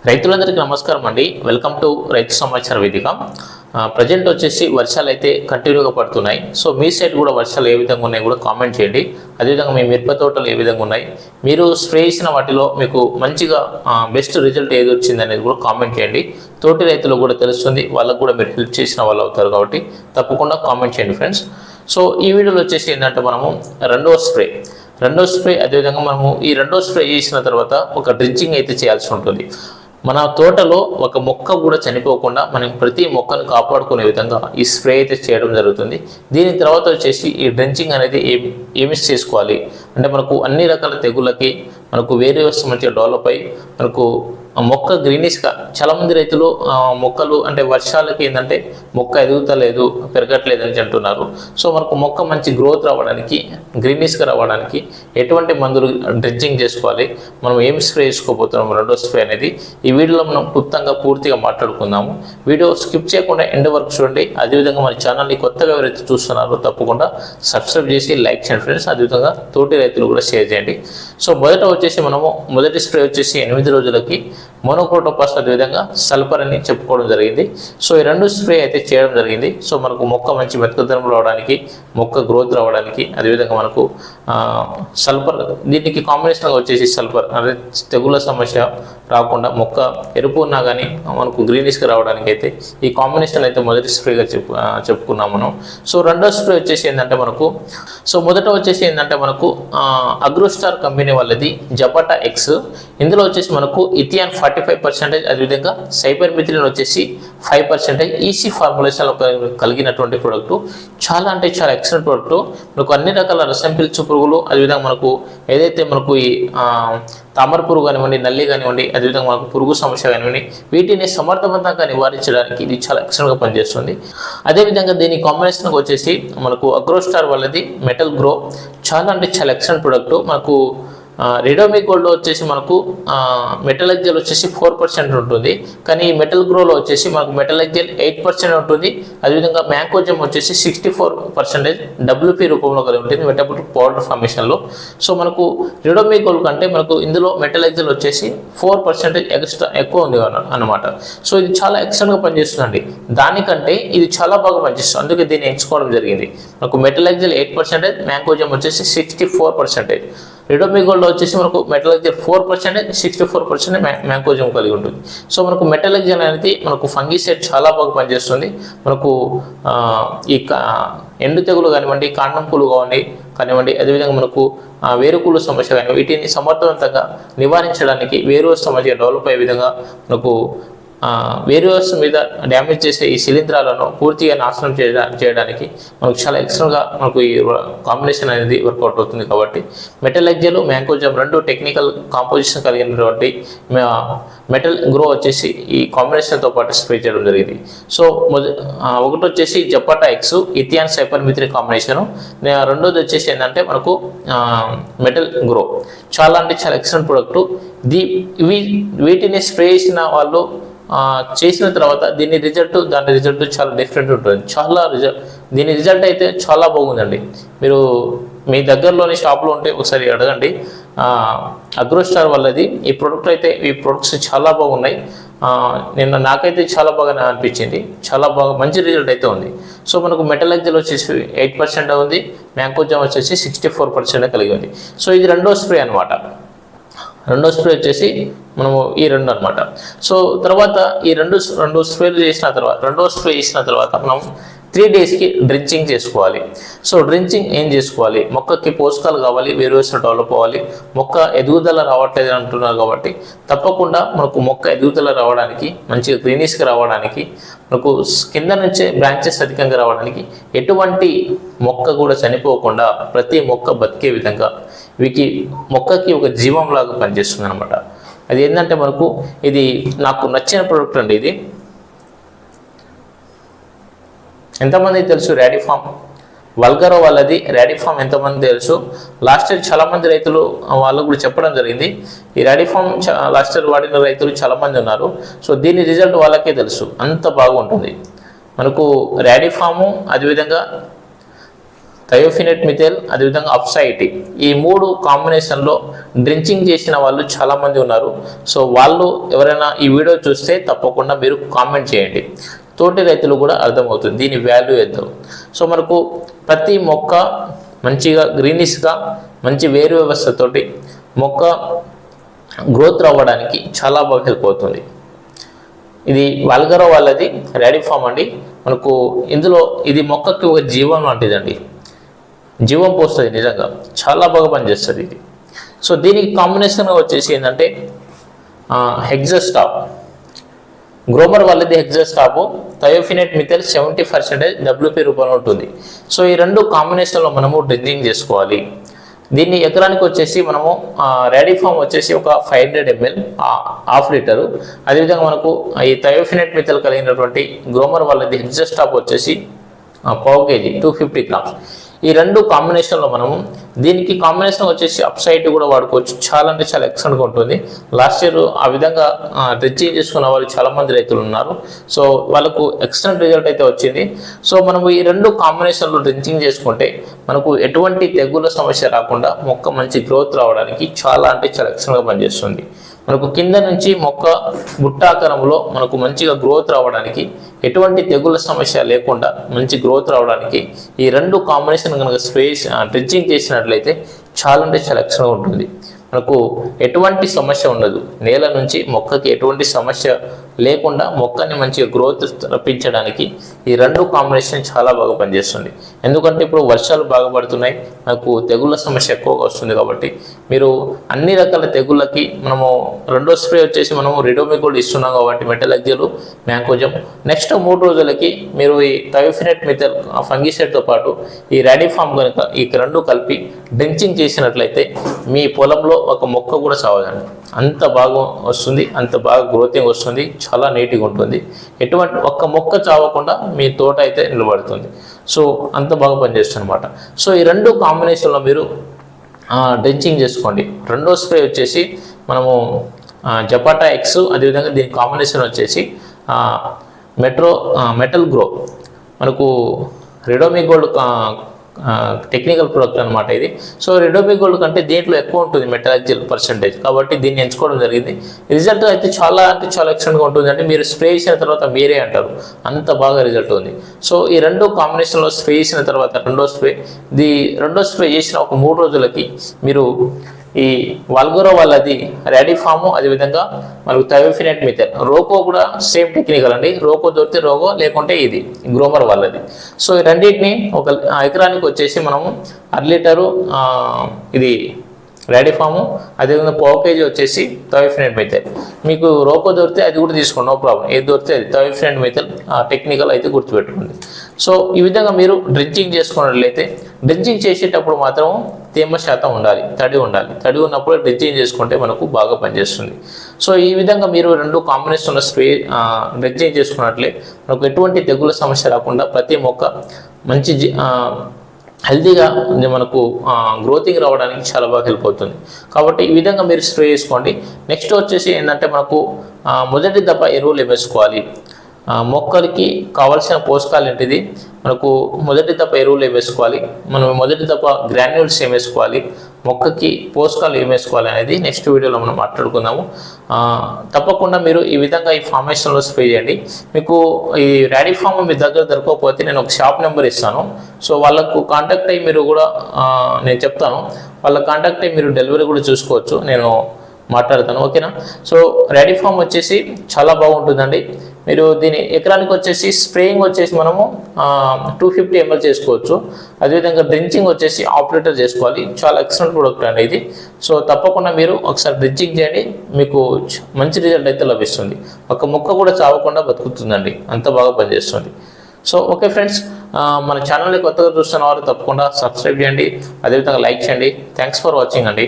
రైతులందరికీ నమస్కారం అండి. వెల్కమ్ టు రైతు సమాచార వేదిక. ప్రజెంట్ వచ్చేసి వర్షాలు అయితే కంటిన్యూగా పడుతున్నాయి. సో మీ సైడ్ కూడా వర్షాలు ఏ విధంగా ఉన్నాయి కూడా కామెంట్ చేయండి. అదేవిధంగా మీ మిరప తోటలు ఏ విధంగా ఉన్నాయి, మీరు స్ప్రే చేసిన వాటిలో మీకు మంచిగా బెస్ట్ రిజల్ట్ ఏది వచ్చింది అనేది కూడా కామెంట్ చేయండి. తోటి రైతులకు కూడా తెలుస్తుంది, వాళ్ళకు కూడా మీరు హెల్ప్ చేసిన వాళ్ళు అవుతారు కాబట్టి తప్పకుండా కామెంట్ చేయండి ఫ్రెండ్స్. సో ఈ వీడియోలో వచ్చేసి ఏంటంటే మనము రెండో స్ప్రే అదేవిధంగా మనము ఈ రెండో స్ప్రే చేసిన తర్వాత ఒక డ్రించింగ్ అయితే చేయాల్సి ఉంటుంది. మన తోటలో ఒక మొక్క కూడా చనిపోకుండా మనం ప్రతి మొక్కను కాపాడుకునే విధంగా ఈ స్ప్రే అయితే చేయడం జరుగుతుంది. దీని తర్వాత వచ్చేసి ఈ డ్రెంచింగ్ అనేది ఏమి చేసుకోవాలి అంటే మనకు అన్ని రకాల తెగుళ్ళకి మనకు వేరే వ్యవస్థ మంచిగా డెవలప్ అయ్యి మనకు మొక్క గ్రీనిష్గా చాలామంది రైతులు మొక్కలు అంటే వర్షాలకి ఏంటంటే మొక్క ఎదుగుతలేదు పెరగట్లేదు అని అంటున్నారు. సో మనకు మొక్క మంచి గ్రోత్ రావడానికి గ్రీనిష్గా రావడానికి ఎటువంటి మందులు డ్రెంచింగ్ చేసుకోవాలి, మనం ఏం స్ప్రే చేసుకోబోతున్నాం రెండో స్ప్రే అనేది ఈ వీడియోలో మనం క్లుప్తంగా పూర్తిగా మాట్లాడుకుందాము. వీడియో స్కిప్ చేయకుండా ఎండ్ వరకు చూడండి. అదేవిధంగా మన ఛానల్ని కొత్తగా ఎవరైతే చూస్తున్నారో తప్పకుండా సబ్స్క్రైబ్ చేసి లైక్ చేయండి ఫ్రెండ్స్. అదేవిధంగా తోటి రైతులు కూడా షేర్ చేయండి. సో మొదటి స్ప్రే వచ్చేసి 8 రోజులకి మోనోక్రోటోఫాస్ అదేవిధంగా సల్ఫర్ అని చెప్పుకోవడం జరిగింది. సో ఈ రెండు స్ప్రే అయితే చేయడం జరిగింది. సో మనకు మొక్క మంచి మెత్తదనం రావడానికి, మొక్క గ్రోత్ రావడానికి, అదేవిధంగా మనకు సల్ఫర్ దీనికి కాంబినేషన్గా వచ్చేసి సల్ఫర్ అంటే తెగుళ్ళ సమస్య రాకుండా మొక్క ఎరుపు ఉన్నా కానీ మనకు గ్రీనిష్గా రావడానికి అయితే ఈ కాంబినేషన్ అయితే మొదటి స్ప్రేగా చెప్పుకున్నాం మనం. సో రెండో స్ప్రే వచ్చేసి ఏంటంటే మనకు అగ్రోస్టార్ కంపెనీ వాళ్ళది జపాటా ఎక్స్. ఇందులో వచ్చేసి మనకు ఇథియాన్ 45%, అదేవిధంగా సైపర్మిథిలిన్ వచ్చేసి 5% ఈసీ ఫార్ములేషన్లో కలిగినటువంటి ప్రోడక్ట్. చాలా అంటే చాలా ఎక్సలెంట్ ప్రోడక్ట్. మనకు అన్ని రకాల రసం పీల్చు పురుగులు, అదేవిధంగా మనకు ఏదైతే మనకు ఈ తామర పురుగు కానివ్వండి, నల్లి కానివ్వండి, అదేవిధంగా మనకు పురుగు సమస్య కానివ్వండి, వీటిని సమర్థవంతంగా నివారించడానికి ఇది చాలా ఎక్సలెంట్గా పనిచేస్తుంది. అదేవిధంగా దీని కాంబినేషన్గా వచ్చేసి మనకు అగ్రోస్టార్ వాళ్ళది మెటల్ గ్రో. చాలా అంటే చాలా ఎక్సలెంట్ ప్రోడక్ట్. మనకు రెడోమిక్ గోల్డ్లో వచ్చేసి మనకు మెటలెక్జెల్ వచ్చేసి 4% ఉంటుంది, కానీ మెటల్ గ్రోలో వచ్చేసి మనకు మెటలెక్జెల్ 8% ఉంటుంది. అదేవిధంగా మ్యాంకోజమ్ వచ్చేసి 64% డబ్ల్యూపీ రూపంలో కలిగి ఉంటుంది మెటబుల్ పౌడర్ ఫార్మేషన్లో. సో మనకు రెడోమిక్ గోల్డ్ కంటే మనకు ఇందులో మెటలెక్జెల్ వచ్చేసి 4% ఎక్స్ట్రా ఎక్కువ ఉంది అన్నమాట. సో ఇది చాలా ఎక్సలెంట్గా పనిచేస్తుందండి. దానికంటే ఇది చాలా బాగా పనిచేస్తుంది, అందుకే దీన్ని ఎంచుకోవడం జరిగింది. మనకు మెటలెక్జెల్ 8%, మ్యాంకోజమ్ వచ్చేసి 64%. రెడోమిక్ గోల్డ్లో వచ్చేసి మనకు మెటలెక్జెల్ 4%, 64% మ్యాంకోజమ్ కలిగి ఉంటుంది. సో మనకు మెటలెక్జెల్ అనేది మనకు ఫంగిసైడ్ చాలా బాగా పనిచేస్తుంది. మనకు ఈ ఎండు తెగులు కానివ్వండి, కాండం పులు కానివ్వండి, అదేవిధంగా మనకు వేరుకులు సమస్య కానివ్వండి, వీటిని సమర్థవంతంగా నివారించడానికి, వేరు సమస్య డెవలప్ అయ్యే విధంగా మనకు వేరు వ్యవస్థ మీద డ్యామేజ్ చేసే ఈ శిలీంధ్రాలను పూర్తిగా నాశనం చేయడానికి మనకు చాలా ఎక్స్ట్రాగా మనకు ఈ కాంబినేషన్ అనేది వర్కౌట్ అవుతుంది. కాబట్టి మెటలెక్జెల్, మ్యాంకోజమ్ రెండు టెక్నికల్ కాంపోజిషన్ కలిగినటువంటి మెటల్ గ్రో వచ్చేసి ఈ కాంబినేషన్తో పాటు స్ప్రే చేయడం జరిగింది. సో ఒకటి వచ్చేసి జపాటా ఎక్స్ ఇథియాన్ సైపర్మిథిలిన్ కాంబినేషను, రెండోది వచ్చేసి ఏంటంటే మనకు మెటల్ గ్రో. చాలా అంటే చాలా ఎక్సలెంట్ ప్రోడక్ట్. వీటిని స్ప్రే చేసిన వాళ్ళు చేసిన తర్వాత దాని రిజల్ట్ చాలా డిఫరెంట్ ఉంటుంది. దీని రిజల్ట్ అయితే చాలా బాగుందండి. మీరు మీ దగ్గరలోని షాప్లో ఉంటే ఒకసారి అడగండి. అగ్రోస్టార్ వాళ్ళది ఈ ప్రొడక్ట్స్ చాలా బాగున్నాయి. నాకైతే చాలా బాగా అనిపించింది. చాలా బాగా మంచి రిజల్ట్ అయితే ఉంది. సో మనకు మెటలెక్జెల్ వచ్చేసి 8% ఉంది, మ్యాంకోజమ్ వచ్చేసి 64% కలిగి ఉంది. సో ఇది రెండో స్ప్రే అనమాట. రెండో స్ప్రే వచ్చేసి మనము ఈ రెండు అనమాట. సో తర్వాత ఈ రెండు స్ప్రే చేసిన తర్వాత మనం 3 డేస్కి డ్రించింగ్ చేసుకోవాలి. సో డ్రించింగ్ ఏం చేసుకోవాలి, మొక్కకి పోషకాలు కావాలి, వేరు డెవలప్ అవ్వాలి, మొక్క ఎదుగుదల రావట్లేదు అంటున్నారు. కాబట్టి తప్పకుండా మనకు మొక్క ఎదుగుదల రావడానికి, మంచిగా గ్రీనిష్గా రావడానికి, మనకు కింద నుంచే బ్రాంచెస్ అధికంగా రావడానికి, ఎటువంటి మొక్క కూడా చనిపోకుండా ప్రతి మొక్క బతికే విధంగా మొక్కకి ఒక జీవంలాగా పనిచేస్తుంది అనమాట. అది ఏంటంటే మనకు ఇది నాకు నచ్చిన ప్రోడక్ట్ అండి. ఇది ఎంతమందికి తెలుసు ర్యాడిఫామ్ వల్గరో వాళ్ళది ర్యాడిఫామ్ ఎంతమంది తెలుసు? లాస్ట్ ఇయర్ చాలామంది రైతులు వాళ్ళు కూడా చెప్పడం జరిగింది. ఈ ర్యాడిఫామ్ లాస్ట్ ఇయర్ వాడిన రైతులు చాలామంది ఉన్నారు. సో దీని రిజల్ట్ వాళ్ళకే తెలుసు, అంత బాగుంటుంది. మనకు ర్యాడిఫాము అదేవిధంగా థయోఫినెట్ మిథైల్, అదేవిధంగా అప్సైటీ, ఈ 3 కాంబినేషన్లో డ్రించింగ్ చేసిన వాళ్ళు చాలామంది ఉన్నారు. సో వాళ్ళు ఎవరైనా ఈ వీడియో చూస్తే తప్పకుండా మీరు కామెంట్ చేయండి, తోటి రైతులు కూడా అర్థమవుతుంది దీని వాల్యూ ఎంతో. సో మనకు ప్రతి మొక్క మంచిగా గ్రీనిష్గా మంచి వేరు వ్యవస్థతోటి మొక్క గ్రోత్ అవ్వడానికి చాలా బాగా హెల్ప్ అవుతుంది. ఇది వల్గరో వాళ్ళది రాడిఫామ్ అండి. మనకు ఇందులో ఇది మొక్కకి ఒక జీవం లాంటిదండి, జీవం పోస్తుంది, నిజంగా చాలా బాగా పనిచేస్తుంది ఇది. సో దీనికి కాంబినేషన్గా వచ్చేసి ఏంటంటే హెగ్జాస్టాప్, గ్రోమర్ వాళ్ళది హెగ్జాస్టాప్, థయోఫినెట్ మిథైల్ 70% WP రూపంలో ఉంటుంది. సో ఈ 2 కాంబినేషన్లో మనము డ్రింకింగ్ చేసుకోవాలి. దీన్ని ఎకరానికి వచ్చేసి మనము రాడిఫామ్ వచ్చేసి ఒక 500 ml ½ లీటరు, అదేవిధంగా మనకు ఈ థయోఫినెట్ మిథైల్ కలిగినటువంటి గ్రోమర్ వాళ్ళది హెగ్జాస్టాప్ వచ్చేసి 1/4 kg 250 grams. ఈ 2 కాంబినేషన్లో మనము దీనికి కాంబినేషన్ వచ్చేసి అప్సైట్ కూడా వాడుకోవచ్చు, చాలా అంటే చాలా ఎక్సలెంట్గా ఉంటుంది. లాస్ట్ ఇయర్ ఆ విధంగా డ్రించింగ్ చేసుకున్న వాళ్ళు చాలామంది రైతులు ఉన్నారు. సో వాళ్ళకు ఎక్సలెంట్ రిజల్ట్ అయితే వచ్చింది. సో మనము ఈ 2 కాంబినేషన్లో డ్రించింగ్ చేసుకుంటే మనకు ఎటువంటి తెగుళ్ళ సమస్య రాకుండా మొక్క మంచి గ్రోత్ రావడానికి చాలా అంటే చాలా ఎక్సలెంట్గా పనిచేస్తుంది. మనకు కింద నుంచి మొక్క బుట్టాకారంలో మనకు మంచిగా గ్రోత్ రావడానికి, ఎటువంటి తెగుళ్ళ సమస్య లేకుండా మంచి గ్రోత్ రావడానికి ఈ 2 కాంబినేషన్ కనుక డ్రించింగ్ చేసినట్లయితే చాలా అంటే చాలా ఎక్సలెంట్గా ఉంటుంది. మనకు ఎటువంటి సమస్య ఉండదు, నేల నుంచి మొక్కకి ఎటువంటి సమస్య లేకుండా మొక్కని మంచిగా గ్రోత్ రప్పించడానికి ఈ 2 కాంబినేషన్ చాలా బాగా పనిచేస్తుంది. ఎందుకంటే ఇప్పుడు వర్షాలు బాగా పడుతున్నాయి, మనకు తెగుళ్ళ సమస్య ఎక్కువగా వస్తుంది. కాబట్టి మీరు అన్ని రకాల తెగుళ్ళకి మనము 2వ స్ప్రే వచ్చేసి మనము రిడోమిగోల్డ్ ఇస్తున్నాం కాబట్టి మెటలాక్సిల్, మ్యాంకోజెబ్. నెక్స్ట్ 3 రోజులకి మీరు ఈ థయోఫినెట్ మిథైల్ ఫంగిసైడ్తో పాటు ఈ రాడిఫామ్ కనుక ఈ 2 కలిపి డ్రించింగ్ చేసినట్లయితే మీ పొలంలో ఒక మొక్క కూడా చావదండి, అంత బాగా వస్తుంది, అంత బాగా గ్రోతింగ్ వస్తుంది, చాలా నీట్గా ఉంటుంది. ఎటువంటి ఒక్క మొక్క చావకుండా మీ తోట అయితే నిలబడుతుంది. సో అంత బాగా పనిచేస్తుంది అనమాట. సో ఈ 2 కాంబినేషన్లో మీరు డ్రించింగ్ చేసుకోండి. 2వ స్ప్రే వచ్చేసి మనము జపాటా ఎక్స్, అదేవిధంగా దీని కాంబినేషన్ వచ్చేసి మెటల్ గ్రో, మనకు రిడోమిగోల్డ్ టెక్నికల్ ప్రోడక్ట్ అనమాట ఇది. సో రిడోమిగోల్డ్ కంటే దీంట్లో ఎక్కువ ఉంటుంది మెటలాక్సిల్ పర్సెంటేజ్, కాబట్టి దీన్ని ఎంచుకోవడం జరిగింది. రిజల్ట్ అయితే చాలా అంటే చాలా ఎక్సలెంట్గా ఉంటుంది. అంటే మీరు స్ప్రే చేసిన తర్వాత మీరే అంటారు అంత బాగా రిజల్ట్ ఉంది. సో ఈ 2 కాంబినేషన్లో స్ప్రే చేసిన తర్వాత 2వ స్ప్రే చేసిన ఒక 3 రోజులకి మీరు ఈ వల్గరో వాళ్ళది రాడిఫాము, అదేవిధంగా మనకు థయోఫినెట్ మిథైల్, రోకో కూడా సేమ్ టెక్నికల్ అండి. రోకో దొరికితే రోకో, లేకుంటే ఇది గ్రోమర్ వాళ్ళది. సో ఈ రెండింటిని ఒక ఎకరానికి వచ్చేసి మనము 1/2 లీటరు ఇది రాడిఫాము, అదేవిధంగా 1/4 kg వచ్చేసి థయోఫినెట్ మిథైల్. మీకు రోకో దొరికితే అది కూడా తీసుకోండి, నో ప్రాబ్లం. ఏది దొరికితే అది థయోఫినెట్ మిథైల్ టెక్నికల్ అయితే గుర్తుపెట్టుకోండి. సో ఈ విధంగా మీరు డ్రించింగ్ చేసుకున్నట్లయితే, డ్రించింగ్ చేసేటప్పుడు మాత్రం తేమ శాతం ఉండాలి, తడి ఉండాలి. తడి ఉన్నప్పుడు డ్రించింగ్ చేసుకుంటే మనకు బాగా పనిచేస్తుంది. సో ఈ విధంగా మీరు 2 కాంబినేషన్ల స్ప్రే డ్రించింగ్ చేసుకున్నట్లే మనకు ఎటువంటి తెగుళ్ళ సమస్య రాకుండా ప్రతి మొక్క మంచి హెల్తీగా మనకు గ్రోతింగ్ రావడానికి చాలా బాగా హెల్ప్ అవుతుంది. కాబట్టి ఈ విధంగా మీరు స్ప్రే చేసుకోండి. నెక్స్ట్ వచ్చేసి ఏంటంటే మనకు మొదటి దఫ ఎరువులు వేసుకోవాలి. మొక్కలకి కావాల్సిన పోషకాలు ఏంటిది, మనకు మొదటి దఫ ఎరువులు వేసుకోవాలి. మనం మొదటి దఫ గ్రాన్యూల్స్ ఏం వేసుకోవాలి, మొక్కకి పోషకాలు ఏం వేసుకోవాలి అనేది నెక్స్ట్ వీడియోలో మనం మాట్లాడుకుందాము. తప్పకుండా మీరు ఈ విధంగా ఈ ఫార్మేషన్లో స్ప్రే చేయండి. మీకు ఈ రాడిఫామ్ మీ దగ్గర దొరకకపోతే నేను ఒక షాప్ నెంబర్ ఇస్తాను. సో వాళ్ళకు కాంటాక్ట్ అయ్యి మీరు కూడా నేను చెప్తాను, వాళ్ళ కాంటాక్ట్ అయ్యి మీరు డెలివరీ కూడా చూసుకోవచ్చు, నేను మాట్లాడతాను, ఓకేనా. సో రాడిఫామ్ వచ్చేసి చాలా బాగుంటుందండి. మీరు దీని ఎకరానికి వచ్చేసి స్ప్రేయింగ్ వచ్చేసి మనము 250 ml చేసుకోవచ్చు. అదేవిధంగా డ్రించింగ్ వచ్చేసి ½ లీటర్ చేసుకోవాలి. చాలా ఎక్సలెంట్ ప్రోడక్ట్ అండి ఇది. సో తప్పకుండా మీరు ఒకసారి డ్రించింగ్ చేయండి, మీకు మంచి రిజల్ట్ అయితే లభిస్తుంది. ఒక మొక్క కూడా చావకుండా బతుకుతుందండి, అంత బాగా పనిచేస్తుంది. సో ఓకే ఫ్రెండ్స్, మన ఛానల్ని కొత్తగా చూస్తున్న వారు తప్పకుండా సబ్స్క్రైబ్ చేయండి, అదేవిధంగా లైక్ చేయండి. థ్యాంక్స్ ఫర్ వాచింగ్ అండి.